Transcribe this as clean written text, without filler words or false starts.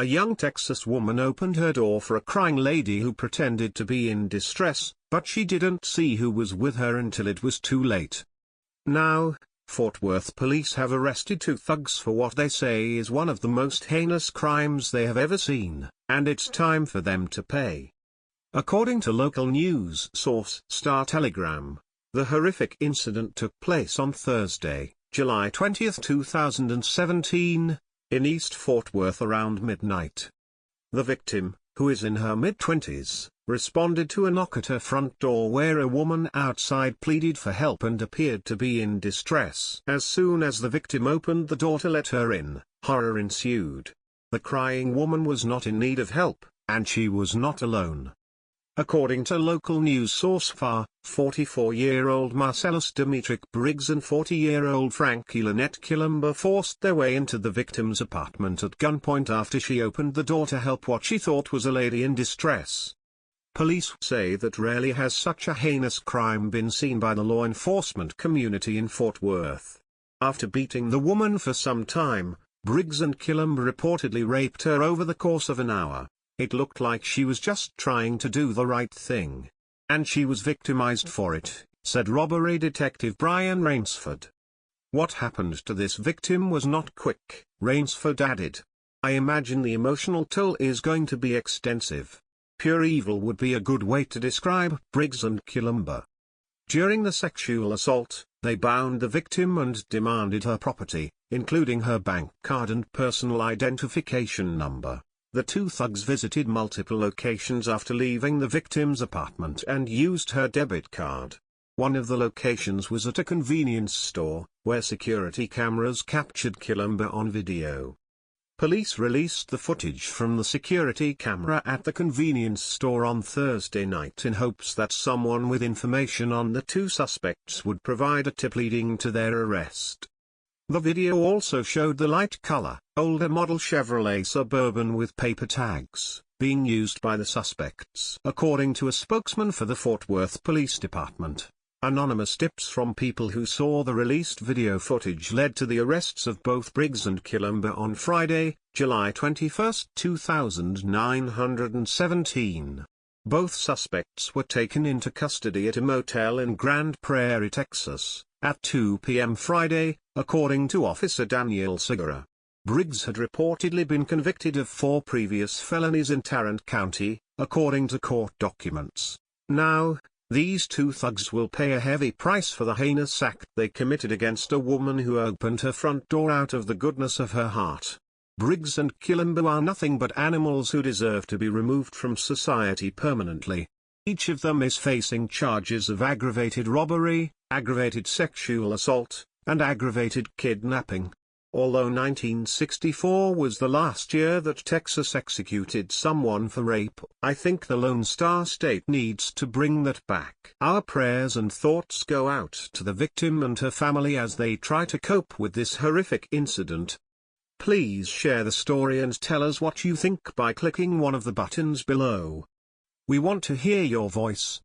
A young Texas woman opened her door for a crying lady who pretended to be in distress, but she didn't see who was with her until it was too late. Now, Fort Worth police have arrested two thugs for what they say is one of the most heinous crimes they have ever seen, and it's time for them to pay. According to local news source Star Telegram, the horrific incident took place on Thursday, July 20, 2017, in East Fort Worth around midnight. The victim, who is in her mid-20s, responded to a knock at her front door where a woman outside pleaded for help and appeared to be in distress. As soon as the victim opened the door to let her in, horror ensued. The crying woman was not in need of help, and she was not alone. According to local news source FAR, 44-year-old Marcellus Demetric Briggs and 40-year-old Frankie Lynette Quilumber forced their way into the victim's apartment at gunpoint after she opened the door to help what she thought was a lady in distress. Police say that rarely has such a heinous crime been seen by the law enforcement community in Fort Worth. After beating the woman for some time, Briggs and Quilumber reportedly raped her over the course of an hour. It looked like she was just trying to do the right thing. And she was victimized for it, said robbery detective Brian Rainsford. What happened to this victim was not quick, Rainsford added. I imagine the emotional toll is going to be extensive. Pure evil would be a good way to describe Briggs and Quilumber. During the sexual assault, they bound the victim and demanded her property, including her bank card and personal identification number. The two thugs visited multiple locations after leaving the victim's apartment and used her debit card. One of the locations was at a convenience store, where security cameras captured Quilumber on video. Police released the footage from the security camera at the convenience store on Thursday night in hopes that someone with information on the two suspects would provide a tip leading to their arrest. The video also showed the light-color, older model Chevrolet Suburban with paper tags, being used by the suspects. According to a spokesman for the Fort Worth Police Department, anonymous tips from people who saw the released video footage led to the arrests of both Briggs and Quilumber on Friday, July 21, 2917. Both suspects were taken into custody at a motel in Grand Prairie, Texas, at 2 p.m. Friday, according to Officer Daniel Segura. Briggs had reportedly been convicted of 4 previous felonies in Tarrant County, according to court documents. Now, these two thugs will pay a heavy price for the heinous act they committed against a woman who opened her front door out of the goodness of her heart. Briggs and Quilumber are nothing but animals who deserve to be removed from society permanently. Each of them is facing charges of aggravated robbery, aggravated sexual assault, and aggravated kidnapping. Although 1964 was the last year that Texas executed someone for rape, I think the Lone Star State needs to bring that back. Our prayers and thoughts go out to the victim and her family as they try to cope with this horrific incident. Please share the story and tell us what you think by clicking one of the buttons below. We want to hear your voice.